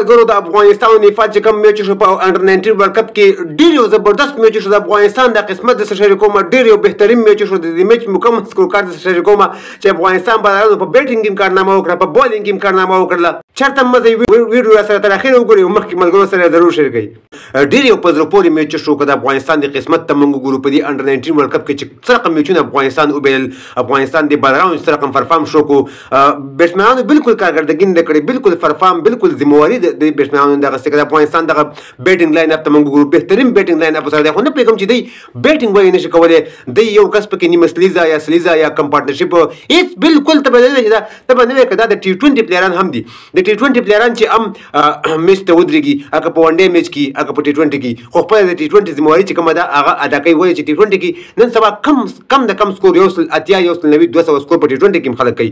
ملګرو د افغانستان او نیپال چې کوم میچ شو په انډر 19 ورلد کپ کې ډېر یو زبردست میچ شو د افغانستان د قسمت د سره کوم ډېر یو بهترین میچ شو د میچ مکمل سکور کارت سره کوم چې افغانستان بلارانو په بیټینګ کې کارنامه وکړه په بولینګ کې کارنامه وکړه چرته مزه ویډیو سره تر اخره وګورئ مخکې ملګرو سره ضرور شیر کړئ ډېر یو په زړه پورې میچ شو د افغانستان د قسمت ته موږ ګورو په دې انډر 19 ورلد کپ کې چې څه رقم میچونه افغانستان وبیل افغانستان د بلارانو څه رقم پرفارم شو کو بیټسمنانو بالکل کارګردګي نه کړې بالکل پرفارم بالکل ذمہواری د بیټسمنانو دغه څخه افغانستان دغه بیټینګ لاین اپ ته موږ ګورو بهترین بیټینګ لاین اپ سره دی خو نه پېږم چې دی بیټینګ وایي نشي کولای دی یو کس پکې نیمه سلیزا یا سلیزا یا کم پارټنرشپ هیڅ بالکل ته بدل نه ته باندې کدا د ټي 20 پلیران هم دي د ټي 20 پلیران چې هم میچ ته ودرېږي هغه په ون ډے میچ کې هغه په ټي 20 کې خو خپل د ټي 20 ذمہواری چې کومه ده هغه ادا کوي وایي چې ټي 20 کې نن سبا کم د کم سکور یو اتیا یو 92 سکور په ټي 20 کې خلک کوي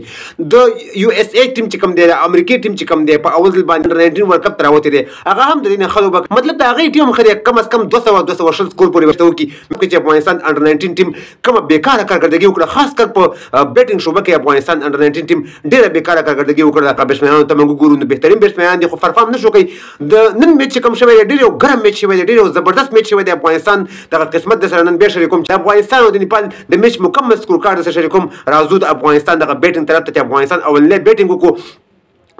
د یو اس اے ټیم چې کوم دی د امریکای ټیم چې کوم دی په اول ځل باندې 19 ورلد کپ تراوته دی هغه هم د دې خلک مطلب د هغه ټیم خو کم از کم 200 سکور پورې ورته وکي چې افغانستان انډر 19 ټیم کومه بیکاره کارکړدګي وکړه خاص کر په بیټینګ شوبه کې افغانستان انډر 19 ټیم ډیره بیکاره کارکړدګي وکړه د بیټسمنانو ته موږ ګورو نو بهترین بیټسمنان دي خو پرفارم نشو کوي د نن میچ کوم شوی ډیر یو ګرم میچ شوی ډیر یو زبردست میچ شوی د افغانستان د قسمت د سره نن به شریکوم چې افغانستان او د نیپال د میچ مکمل سکور کارت سره شریکوم راځو د افغانستان د بیټینګ طرف ته افغانستان اولنې بیټینګ وکړو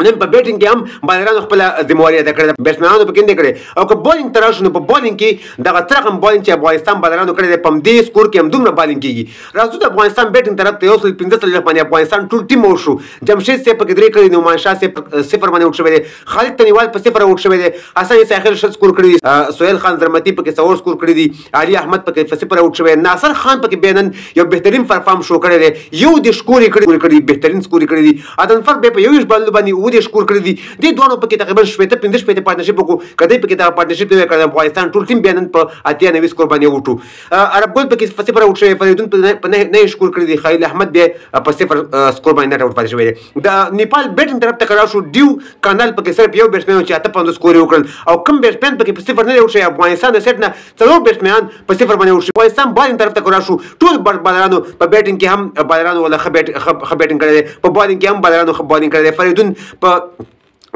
نن په بیټینګ کې هم بالرانو خپل ذمہواری ادا کړې بیټسمنانو په کې کړې او که بولینګ تر شنو په بولینګ کې دغه ترقم بولینګ چې افغانستان بالرانو کړې په دې سکور کې هم دومره بالینګ کیږي راځو د افغانستان بیټینګ طرف ته یو سل 15 باندې افغانستان ټول ټیم وشو جمشید سي په کې درې کړې نومان شاه سي صفر باندې وټ شوی دی خالد تنیوال په صفر وټ شوی دی حسن ساحل شت سکور کړی سہیل خان زرمتی په کې 100 سکور کړی دی علي احمد په کې صفر وټ شوی ناصر خان په کې بینن یو بهترین پرفارم شو کړی دی یو د سکور کړی بهترین سکور کړی دی اذن فرق به په یو بل باندې و د سکور کړی دی دې دوه په کې تقریبا شپته 15 پارتنرشپ وکړو کدی په کې دا پارتنرشپ دی کړم افغانستان ټول ټیم بیان په اتیا 90 سکور باندې وټو عرب ګول په کې صفر وټ شوی فریدون په نه سکور کړی دی خلیل احمد به په صفر سکور باندې نه وټ پاتې شوی دی د نیپال بیټینګ طرف ته کړه شو ډیو کانال په کې صرف یو بیټسمن چې 15 سکور وکړل او کم بیټسمن په کې په صفر نه وټ شوی افغانستان د سیټ نه څلور بیټسمن په صفر باندې وټ شوی افغانستان بالینګ طرف ته کړه شو ټول بالرانو په بیټینګ کې هم بالرانو ولا خبيټینګ کړی په بالینګ کې هم بالرانو خبالینګ کړی فریدون په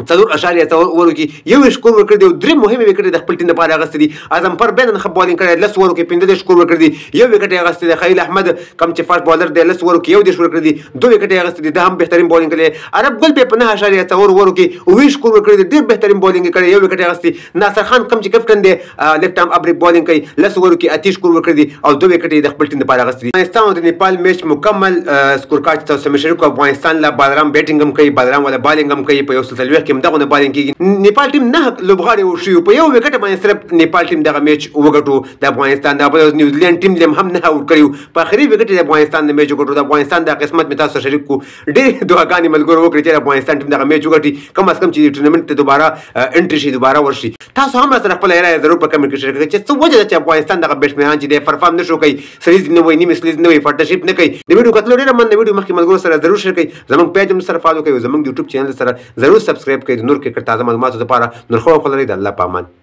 څلور اشاریه څلور ورو کې یو سکور ورکړی دی درې مهمه وکړې د خپل ټیم لپاره اغستې دي اعظم پر بینن خبالینګ کړی لس ورو کې 15 سکور ورکړی دی یو وکټ اغستې دی خلیل احمد کم چې فاست بالر دی لس ورو کې یو د ورکړی دی دوه وکټ اغستې دي د هم بهترین بولینګ کړی عرب ګل په 9 اشاریه څلور ورو کې وی سکور ورکړی دی ډېر بهترین بولینګ کړی یو وکټ اغستې ناصر خان کم چې کپټن دی لیفټ ارم ابریک بولینګ کوي لس ورو کې 30 سکور ورکړی دی او دوه وکټ د خپل ټیم لپاره اغستې دي افغانستان او د نیپال میچ مکمل سکور کارت تاسو مشرک افغانستان لا بالرام بیټینګ هم کوي بالرام ولا بالینګ هم کوي په یو سلسله کې هم دغه بالینګ نیپال ټیم نه لوبغاړي وشو په یو وکټ باندې صرف نیپال ټیم دغه میچ وګټو د افغانستان د نیوزیلند ټیم هم نه اوټ کړیو په اخري وکټ د افغانستان د میچ وګټو د افغانستان د قسمت می تاسو شریک کو ډېر دعاګانې ملګرو وکړي چې افغانستان ټیم دغه میچ وګټي کم از کم چې ټورنمنت ته دوباره انټری شي دوباره ورشي تاسو هم سره خپل رائے ضرور په کمنټ کې شریک کړئ چې څه وجه ده چې افغانستان دغه بیټسمنان چې د پرفارم نشو کوي سریز نه وای نیمه سلیز نه وای پارتنرشپ نه کوي د ویډیو کتلو ډېر من د ویډیو مخکې ملګرو سره ضرور شریک کړئ زموږ پیج هم سره فالو کړئ زموږ یوټیوب چینل سره ضرور سبسکرایب کړئ نور کې تازه معلوماتو لپاره نور خو خلري د الله پامان